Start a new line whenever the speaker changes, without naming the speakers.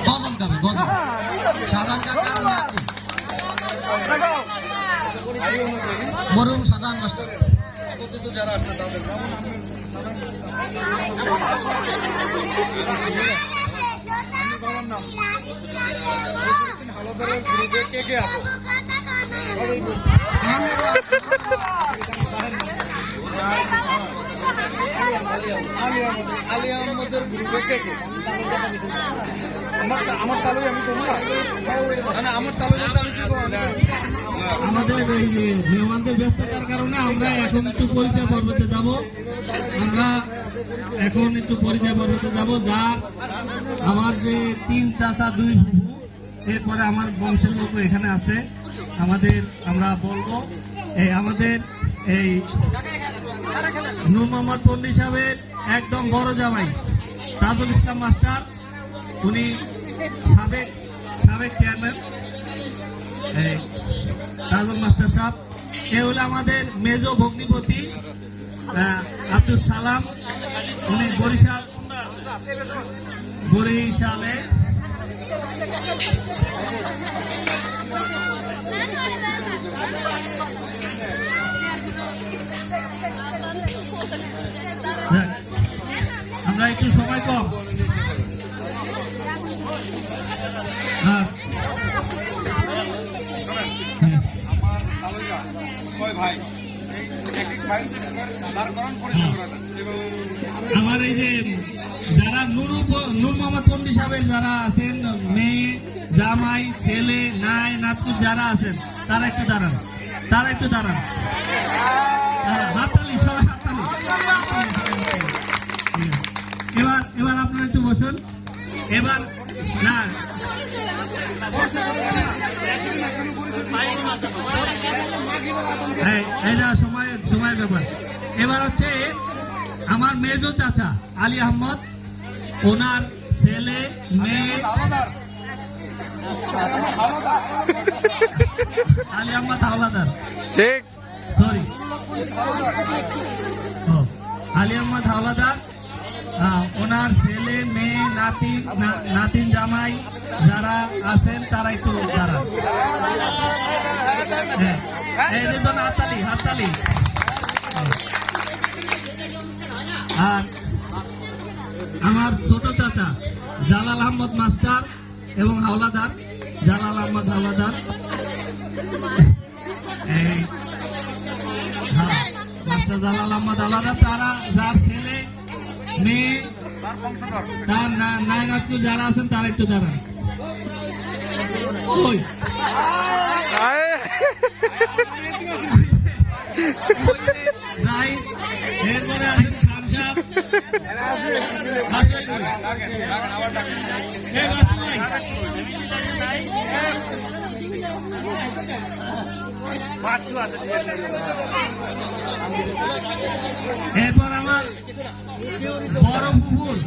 গজল গাবে গজল। শাহজাহান কাকার নাতি মরুম শাহজাহান মাস্টার। যারা আসছে তাদের কে কে আছে? আলী আহমদের গ্রুপে কে কে? আমার তালুই আমি করবো না, আমার তালুই আমি কি করবো? আমাদের এই যে মেহমানদের ব্যস্ততার কারণে আমরা এখন একটু পরিচয় পর্বতে যাব। আমরা এখন একটু পরিচয় পর্বতে যাব। যা আমার যে 3 চাচা 2 ফুফু, এরপরে আমার বংশের লোক এখানে আছে। আমরা বলবো আমাদের এই নূর মোহাম্মদ পল্লী সাহেবের একদম বড় জামাই তাজুল ইসলাম মাস্টার, উনি সাবেক চেয়ারম্যান তাজুল মাস্টার সাহেব। এ হলো আমাদের মেজো ভগ্নিপতি আব্দুল সালাম, উনি বরিশালে। আমরা একটু সময় কম। আমার এই যে যারা নূর মোহাম্মদ পল্লী সাহেবের যারা আছেন, মেয়ে জামাই ছেলে নাই নাতকুর যারা আছেন, তারা একটু দাঁড়ান। হাততালি, সবাই হাততালি। এবার আপনারা একটু বসুন। এবার না এটা সময়ের ব্যাপার। এবার হচ্ছে আমার মেজো চাচা আলী আহমদ, ওনার ছেলে মেয়ে আলী আহমদ হাওলাদার, ঠিক সরি আলী আহমদ হাওলাদার, ওনার ছেলে মেয়ে নাতিন জামাই যারা আছেন তারা একটু দাঁড়ান। এদের জন্য হাততালি। আর আমার ছোট চাচা জালাল আহমদ মাস্টার এবং হাওলাদার, জালাল আহমদ হাওলাদার, মাস্টার জালাল আহমদ হাওলাদার, তারা যার ছেলে মেয়ে তার নায়নাথপুর যারা আছেন তারা একটু দাঁড়ান। এরপরে আছেন খান সাহেব, এরপর আমার বড় পুকুর